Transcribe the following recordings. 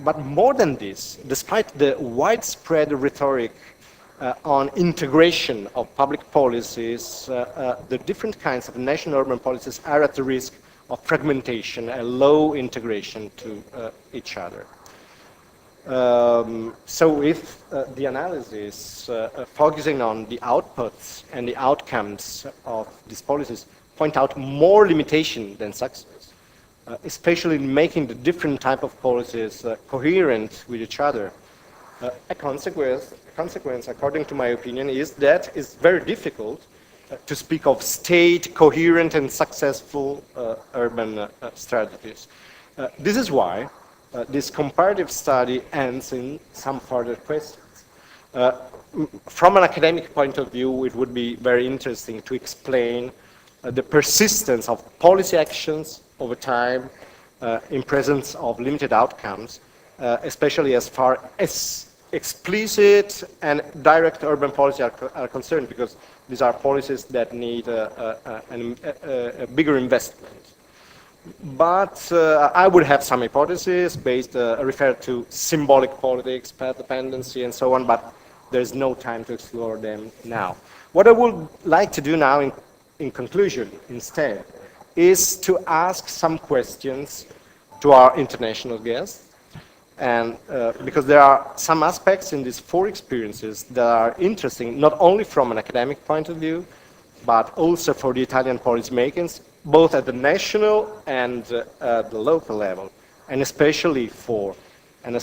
but more than this, despite the widespread rhetoric on integration of public policies, the different kinds of national urban policies are at the risk of fragmentation and low integration to each other. So if the analysis focusing on the outputs and the outcomes of these policies point out more limitation than success, especially in making the different type of policies coherent with each other, a consequence, according to my opinion, is that it's very difficult to speak of state coherent and successful urban strategies. This is why this comparative study ends in some further questions. From an academic point of view, it would be very interesting to explain the persistence of policy actions over time in presence of limited outcomes, especially as far as explicit and direct urban policy are concerned, because these are policies that need a bigger investment. But I would have some hypotheses based, referred to symbolic politics, path dependency, and so on, but there's no time to explore them now. What I would like to do now in conclusion, instead, is to ask some questions to our international guests, and because there are some aspects in these four experiences that are interesting, not only from an academic point of view, but also for the Italian policymakers, both at the national and the local level, and especially for the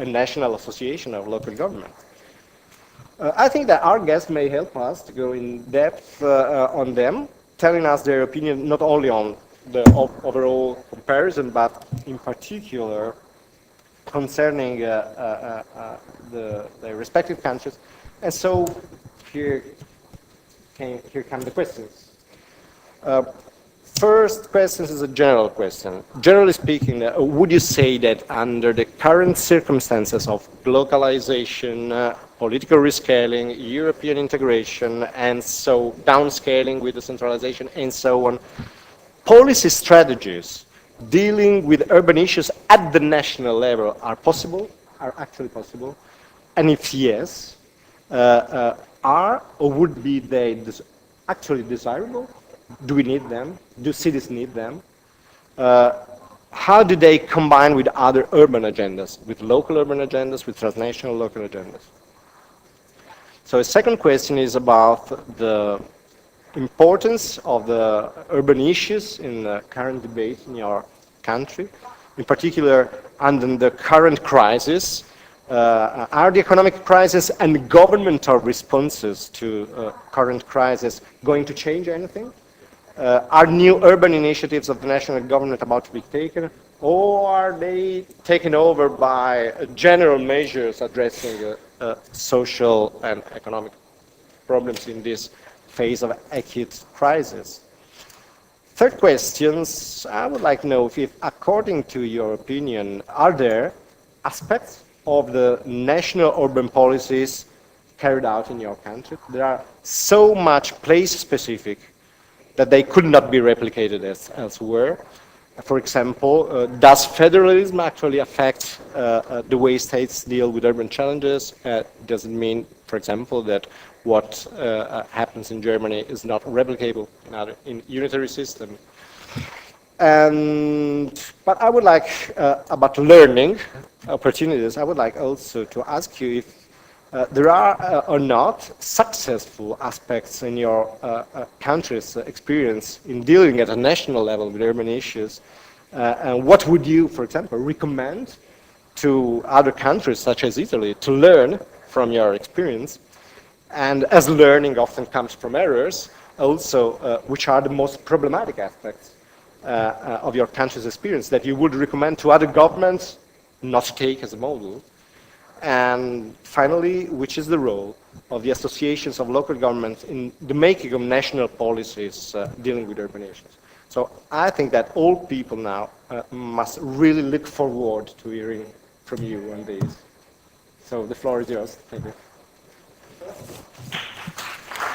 National Association of Local Government. I think that our guests may help us to go in depth on them, telling us their opinion not only on the overall comparison, but in particular concerning the respective countries. And so here come the questions. First question is a general question. Generally speaking, would you say that under the current circumstances of globalization, political rescaling, European integration, and so downscaling with decentralization and so on, policy strategies dealing with urban issues at the national level are actually possible? And if yes, are or would be they actually desirable? Do we need them? Do cities need them? How do they combine with other urban agendas, with local urban agendas, with transnational local agendas? So a second question is about the importance of the urban issues in the current debate in your country, in particular under the current crisis. Are the economic crisis and governmental responses to current crisis going to change anything? Are new urban initiatives of the national government about to be taken, or are they taken over by general measures addressing social and economic problems in this phase of acute crisis? Third questions, I would like to know if according to your opinion, are there aspects of the national urban policies carried out in your country that are so much place-specific that they could not be replicated elsewhere? For example, does federalism actually affect the way states deal with urban challenges? Does it mean, for example, that what happens in Germany is not replicable in unitary system? But I would like, about learning opportunities, I would like also to ask you if there are or not successful aspects in your country's experience in dealing at a national level with urban issues. And what would you, for example, recommend to other countries such as Italy to learn from your experience? And as learning often comes from errors, also which are the most problematic aspects of your country's experience that you would recommend to other governments not to take as a model? And finally, which is the role of the associations of local governments in the making of national policies dealing with urban issues? So I think that all people now must really look forward to hearing from you on these. So the floor is yours. Thank you.